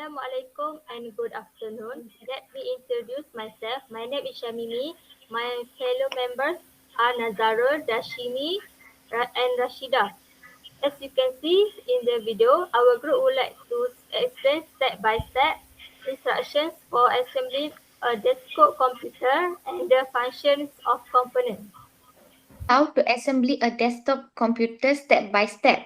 Assalamualaikum and good afternoon. Let me introduce myself. My name is Syamimi. My fellow members are Nazarul, Dharsini, and Rasyidah. As you can see in the video, our group would like to explain step by step instructions for assembling a desktop computer and the functions of components. How to assemble a desktop computer step by step.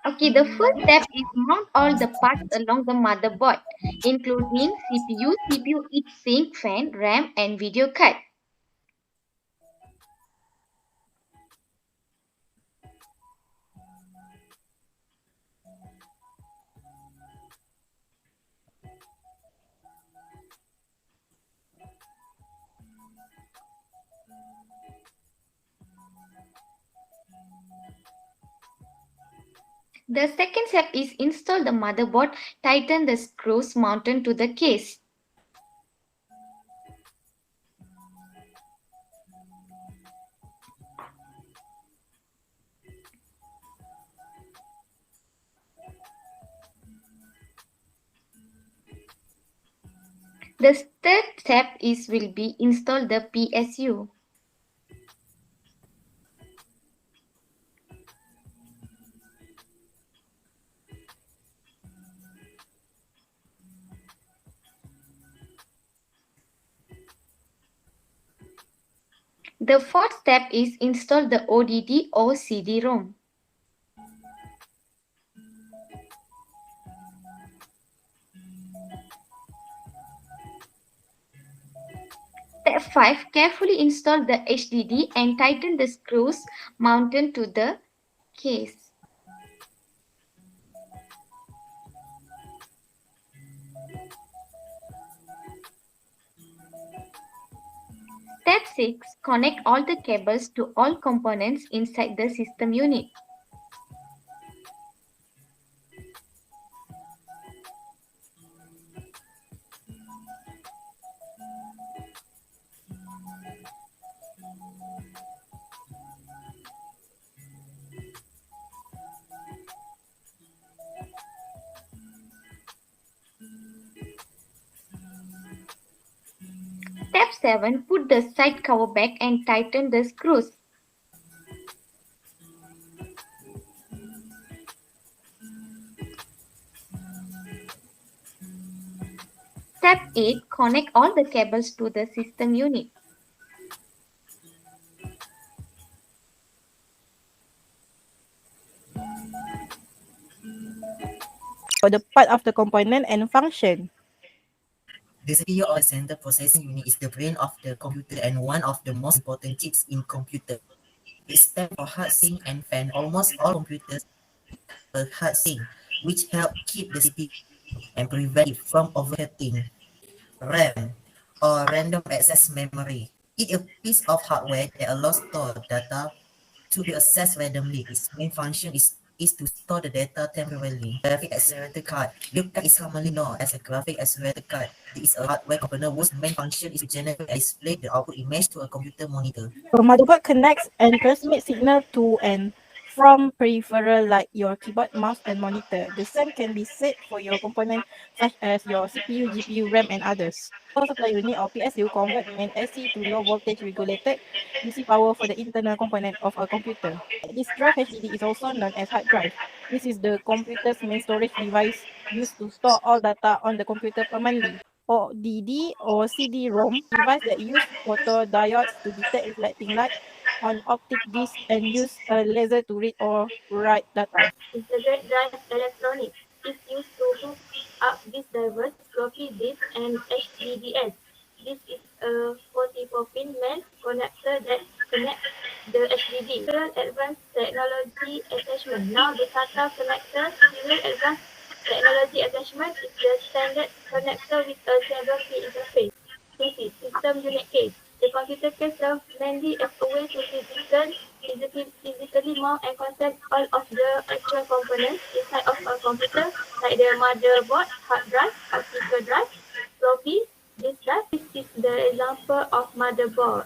Okay, the first step is mount all the parts along the motherboard, including CPU, CPU heatsink, fan, RAM, and video card. The second step is install the motherboard, tighten the screws mounted to the case. The third step will be install the PSU. The fourth step is install the ODD or CD-ROM. Step 5. Carefully install the HDD and tighten the screws mounted to the case. Step 6. Connect all the cables to all components inside the system unit. Step 7. Put the side cover back and tighten the screws. Step 8. Connect all the cables to the system unit. For the part of the component and function. The CPU or central processing unit is the brain of the computer and one of the most important chips in computer. It stands for heart sink and fan. Almost all computers have a heart sink, which help keep the CPU and prevent it from overheating. RAM, or random access memory. It's a piece of hardware that allows stored data to be accessed randomly. Its main function is to store the data temporarily. Graphic accelerator card. Video card is commonly known as a graphic accelerator card. It is a hardware component whose main function is to generate and display the output image to a computer monitor. The motherboard connects and transmits signal to and from peripheral like your keyboard, mouse, and monitor. The same can be said for your components such as your CPU, GPU, RAM, and others. Power supply unit or PSU convert main AC to low voltage regulated DC power for the internal component of a computer. This drive HDD is also known as hard drive. This is the computer's main storage device used to store all data on the computer permanently. ODD or CD-ROM, device that use photodiodes to detect reflecting light on optic disc and use a laser to read or write data. Integrate drive electronics is used to hook up disk drivers, floppy disk, and HDDs. This is a 44-pin MEMS connector that connects the HDD. Serial Advanced Technology Attachment. Now the SATA connector, Serial Advanced Technology Attachment, is the standard connector with a 7-pin interface. Cases, System Unit Case. The computer case serves mainly as a way to physically mount and contain all of the actual components inside of a computer, like the motherboard, hard drive, optical drive, floppy disk drive. This is the example of motherboard.